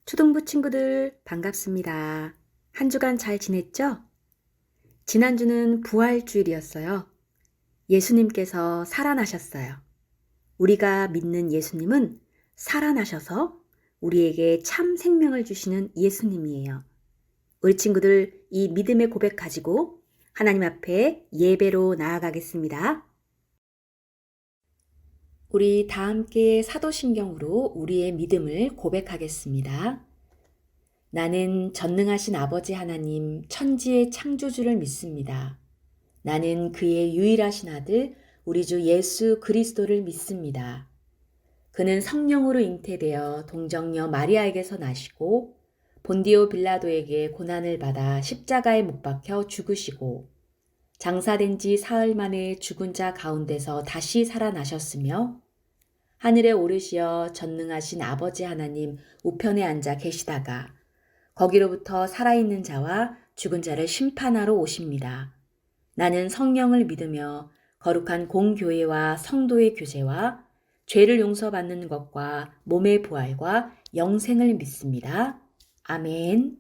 초등부 친구들 반갑습니다. 한 주간 잘 지냈죠? 지난주는 부활주일이었어요. 예수님께서 살아나셨어요. 우리가 믿는 예수님은 살아나셔서 우리에게 참 생명을 주시는 예수님이에요. 우리 친구들 이 믿음의 고백 가지고 하나님 앞에 예배로 나아가겠습니다. 우리 다 함께 사도신경으로 우리의 믿음을 고백하겠습니다. 나는 전능하신 아버지 하나님 천지의 창조주를 믿습니다. 나는 그의 유일하신 아들 우리 주 예수 그리스도를 믿습니다. 그는 성령으로 잉태되어 동정녀 마리아에게서 나시고 본디오 빌라도에게 고난을 받아 십자가에 못 박혀 죽으시고 장사된 지 사흘 만에 죽은 자 가운데서 다시 살아나셨으며 하늘에 오르시어 전능하신 아버지 하나님 우편에 앉아 계시다가 거기로부터 살아있는 자와 죽은 자를 심판하러 오십니다. 나는 성령을 믿으며 거룩한 공교회와 성도의 교제와 죄를 용서받는 것과 몸의 부활과 영생을 믿습니다. 아멘.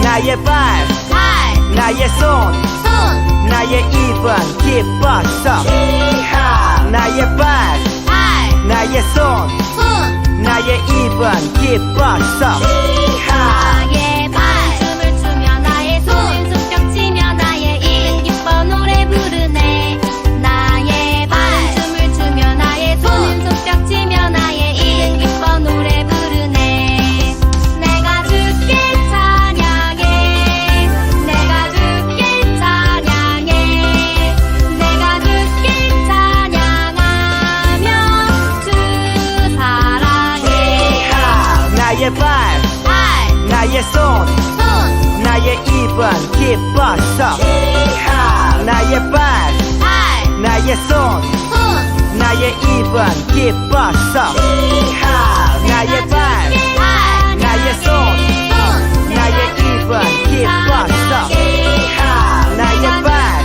나의 발, 나의 손, 나의 입은 기뻤어. 나의 발, 나의 손, 나의 입은 기뻤어. 나의 발, 춤을 추며 나의 손, 손뼉 치며 나의 입, 기뻐 노래 부르네. 나의 발, 춤을 추며 나의 손, 손뼉 치며 나의 입, 기뻐 노래 부르네. 내가 주께 찬양해, 내가 주께 찬양해, 내가 주께 찬양하며 주 사랑해. 나의 발, 나의 손, 나의 입은 기뻤어. 나의 발, 나의 손, 나의 입은 기뻤어. 나의 발, 나의 손, 나의 입은 기뻤어. 나의 발,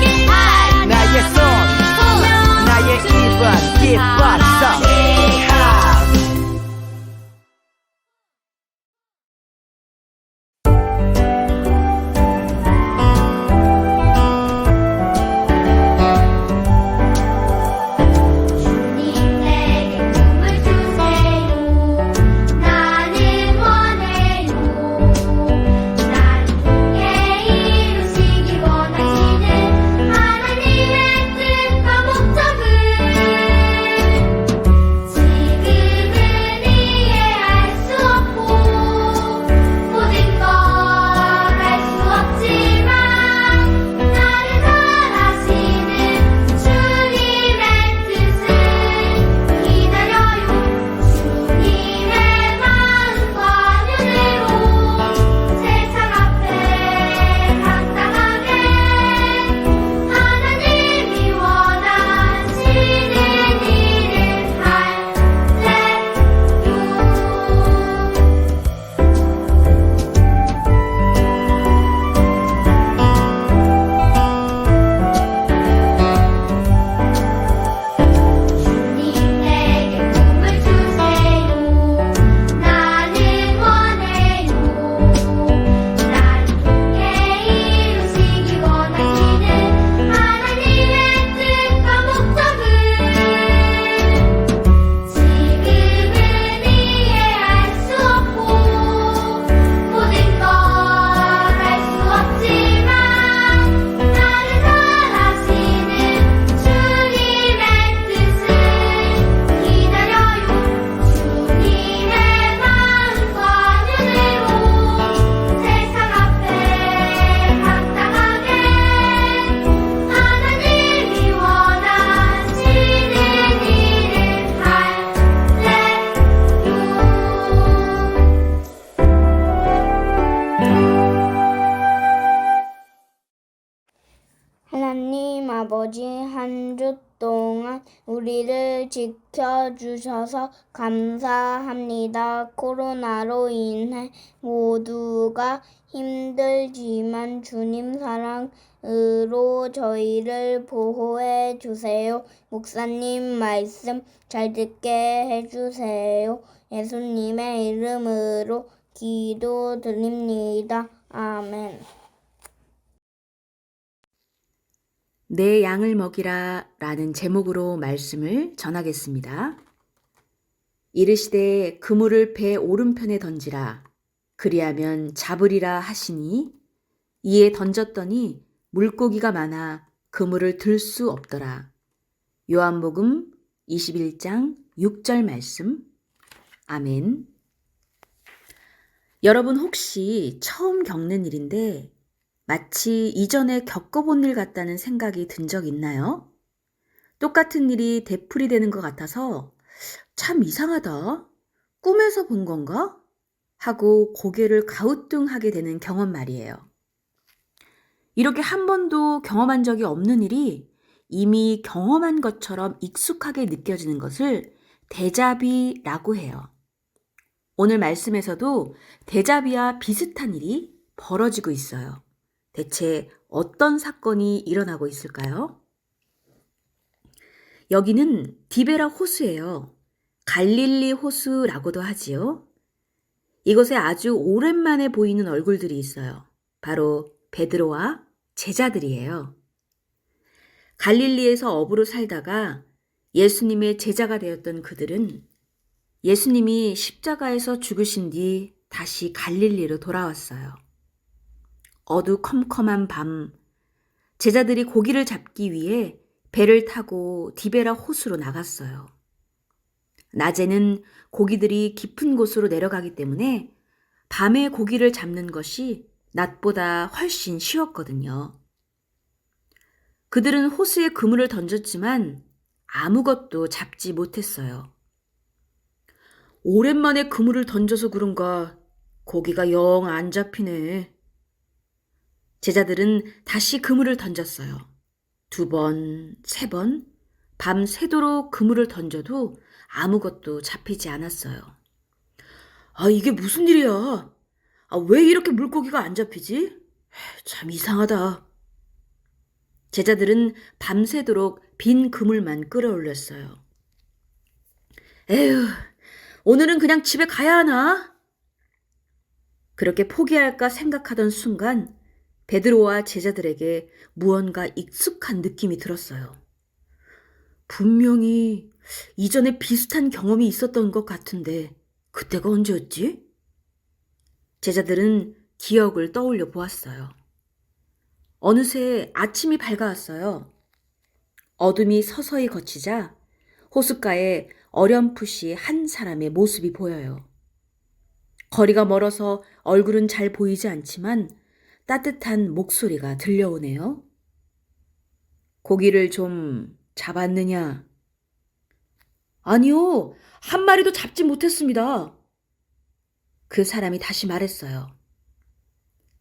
아버지, 한 주 동안 우리를 지켜주셔서 감사합니다. 코로나로 인해 모두가 힘들지만 주님 사랑으로 저희를 보호해 주세요. 목사님 말씀 잘 듣게 해주세요. 예수님의 이름으로 기도드립니다. 아멘. 내 양을 먹이라 라는 제목으로 말씀을 전하겠습니다. 이르시되 그물을 배 오른편에 던지라 그리하면 잡으리라 하시니 이에 던졌더니 물고기가 많아 그물을 들 수 없더라. 요한복음 21장 6절 말씀. 아멘. 여러분 혹시 처음 겪는 일인데 마치 이전에 겪어본 일 같다는 생각이 든 적 있나요? 똑같은 일이 되풀이되는 것 같아서 참 이상하다. 꿈에서 본 건가? 하고 고개를 가우뚱하게 되는 경험 말이에요. 이렇게 한 번도 경험한 적이 없는 일이 이미 경험한 것처럼 익숙하게 느껴지는 것을 데자비라고 해요. 오늘 말씀에서도 데자비와 비슷한 일이 벌어지고 있어요. 대체 어떤 사건이 일어나고 있을까요? 여기는 디베라 호수예요. 갈릴리 호수라고도 하지요. 이곳에 아주 오랜만에 보이는 얼굴들이 있어요. 바로 베드로와 제자들이에요. 갈릴리에서 어부로 살다가 예수님의 제자가 되었던 그들은 예수님이 십자가에서 죽으신 뒤 다시 갈릴리로 돌아왔어요. 어두컴컴한 밤, 제자들이 고기를 잡기 위해 배를 타고 디베라 호수로 나갔어요. 낮에는 고기들이 깊은 곳으로 내려가기 때문에 밤에 고기를 잡는 것이 낮보다 훨씬 쉬웠거든요. 그들은 호수에 그물을 던졌지만 아무것도 잡지 못했어요. 오랜만에 그물을 던져서 그런가 고기가 영 안 잡히네. 제자들은 다시 그물을 던졌어요. 2번, 3번, 밤새도록 그물을 던져도 아무것도 잡히지 않았어요. 이게 무슨 일이야? 왜 이렇게 물고기가 안 잡히지? 참 이상하다. 제자들은 밤새도록 빈 그물만 끌어올렸어요. 에휴, 오늘은 그냥 집에 가야 하나? 그렇게 포기할까 생각하던 순간 베드로와 제자들에게 무언가 익숙한 느낌이 들었어요. 분명히 이전에 비슷한 경험이 있었던 것 같은데 그때가 언제였지? 제자들은 기억을 떠올려 보았어요. 어느새 아침이 밝아왔어요. 어둠이 서서히 걷히자 호숫가에 어렴풋이 한 사람의 모습이 보여요. 거리가 멀어서 얼굴은 잘 보이지 않지만 따뜻한 목소리가 들려오네요. 고기를 좀 잡았느냐? 아니요, 한 마리도 잡지 못했습니다. 그 사람이 다시 말했어요.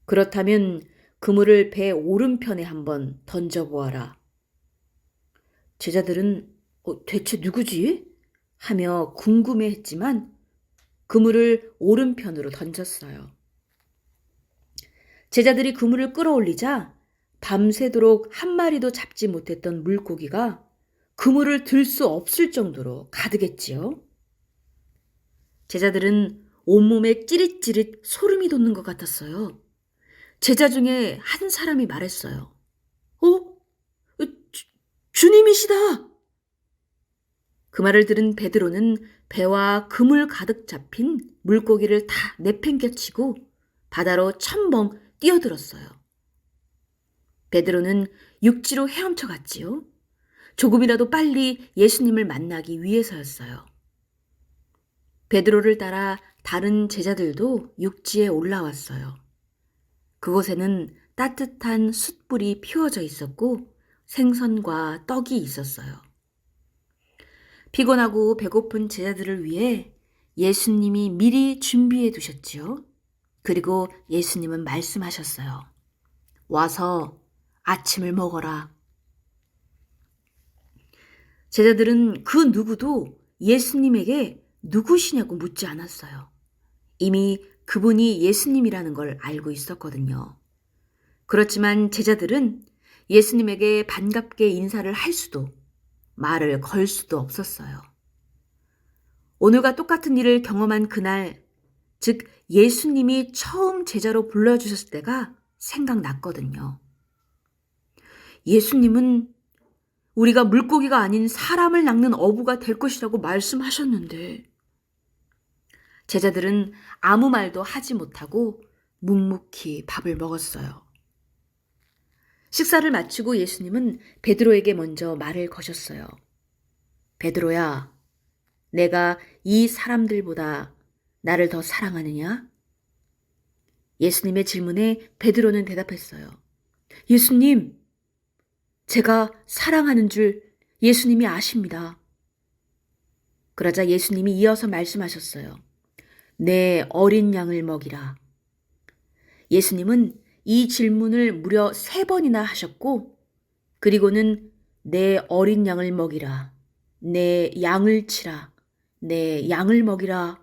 그렇다면 그물을 배 오른편에 한번 던져보아라. 제자들은 대체 누구지? 하며 궁금해했지만 그물을 오른편으로 던졌어요. 제자들이 그물을 끌어올리자 밤새도록 한 마리도 잡지 못했던 물고기가 그물을 들 수 없을 정도로 가득했지요. 제자들은 온몸에 찌릿찌릿 소름이 돋는 것 같았어요. 제자 중에 한 사람이 말했어요. 주님이시다! 그 말을 들은 베드로는 배와 그물 가득 잡힌 물고기를 다 내팽개치고 바다로 첨벙 뛰어들었어요. 베드로는 육지로 헤엄쳐 갔지요. 조금이라도 빨리 예수님을 만나기 위해서였어요. 베드로를 따라 다른 제자들도 육지에 올라왔어요. 그곳에는 따뜻한 숯불이 피워져 있었고 생선과 떡이 있었어요. 피곤하고 배고픈 제자들을 위해 예수님이 미리 준비해 두셨지요. 그리고 예수님은 말씀하셨어요. 와서 아침을 먹어라. 제자들은 그 누구도 예수님에게 누구시냐고 묻지 않았어요. 이미 그분이 예수님이라는 걸 알고 있었거든요. 그렇지만 제자들은 예수님에게 반갑게 인사를 할 수도 말을 걸 수도 없었어요. 오늘과 똑같은 일을 경험한 그날, 즉 예수님이 처음 제자로 불러주셨을 때가 생각났거든요. 예수님은 우리가 물고기가 아닌 사람을 낚는 어부가 될 것이라고 말씀하셨는데, 제자들은 아무 말도 하지 못하고 묵묵히 밥을 먹었어요. 식사를 마치고 예수님은 베드로에게 먼저 말을 거셨어요. 베드로야, 내가 이 사람들보다 나를 더 사랑하느냐? 예수님의 질문에 베드로는 대답했어요. 예수님, 제가 사랑하는 줄 예수님이 아십니다. 그러자 예수님이 이어서 말씀하셨어요. 내 어린 양을 먹이라. 예수님은 이 질문을 무려 3번이나 하셨고, 그리고는 내 어린 양을 먹이라, 내 양을 치라, 내 양을 먹이라,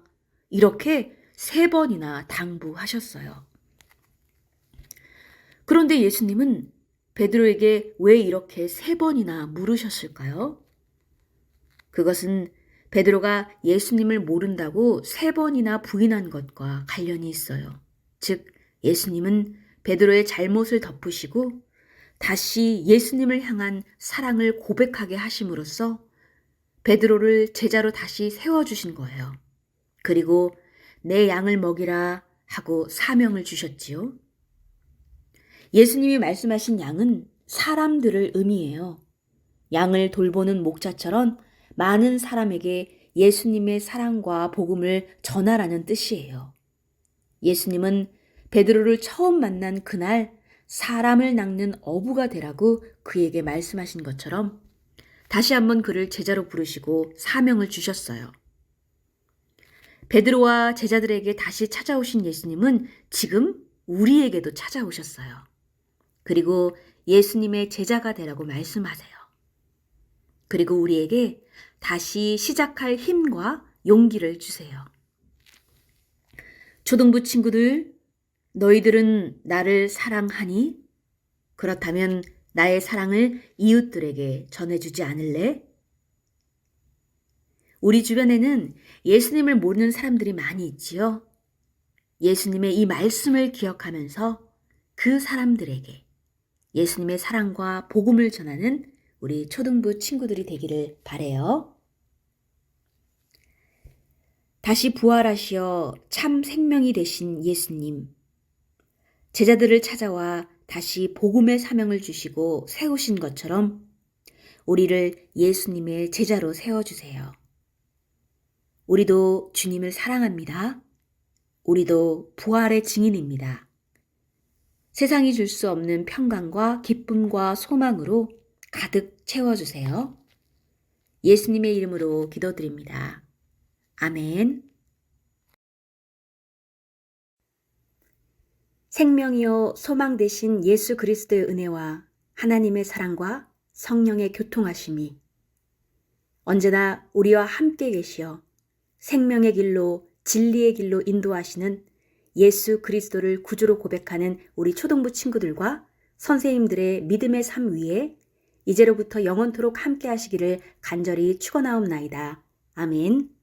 이렇게 3번이나 당부하셨어요. 그런데 예수님은 베드로에게 왜 이렇게 3번이나 물으셨을까요? 그것은 베드로가 예수님을 모른다고 3번이나 부인한 것과 관련이 있어요. 즉, 예수님은 베드로의 잘못을 덮으시고 다시 예수님을 향한 사랑을 고백하게 하심으로써 베드로를 제자로 다시 세워주신 거예요. 그리고 내 양을 먹이라 하고 사명을 주셨지요. 예수님이 말씀하신 양은 사람들을 의미해요. 양을 돌보는 목자처럼 많은 사람에게 예수님의 사랑과 복음을 전하라는 뜻이에요. 예수님은 베드로를 처음 만난 그날 사람을 낚는 어부가 되라고 그에게 말씀하신 것처럼 다시 한번 그를 제자로 부르시고 사명을 주셨어요. 베드로와 제자들에게 다시 찾아오신 예수님은 지금 우리에게도 찾아오셨어요. 그리고 예수님의 제자가 되라고 말씀하세요. 그리고 우리에게 다시 시작할 힘과 용기를 주세요. 초등부 친구들, 너희들은 나를 사랑하니? 그렇다면 나의 사랑을 이웃들에게 전해주지 않을래? 우리 주변에는 예수님을 모르는 사람들이 많이 있지요. 예수님의 이 말씀을 기억하면서 그 사람들에게 예수님의 사랑과 복음을 전하는 우리 초등부 친구들이 되기를 바라요. 다시 부활하시어 참 생명이 되신 예수님, 제자들을 찾아와 다시 복음의 사명을 주시고 세우신 것처럼 우리를 예수님의 제자로 세워주세요. 우리도 주님을 사랑합니다. 우리도 부활의 증인입니다. 세상이 줄 수 없는 평강과 기쁨과 소망으로 가득 채워주세요. 예수님의 이름으로 기도드립니다. 아멘. 생명이요 소망 되신 예수 그리스도의 은혜와 하나님의 사랑과 성령의 교통하심이 언제나 우리와 함께 계시어 생명의 길로 진리의 길로 인도하시는 예수 그리스도를 구주로 고백하는 우리 초등부 친구들과 선생님들의 믿음의 삶 위에 이제로부터 영원토록 함께 하시기를 간절히 축원하옵나이다. 아멘.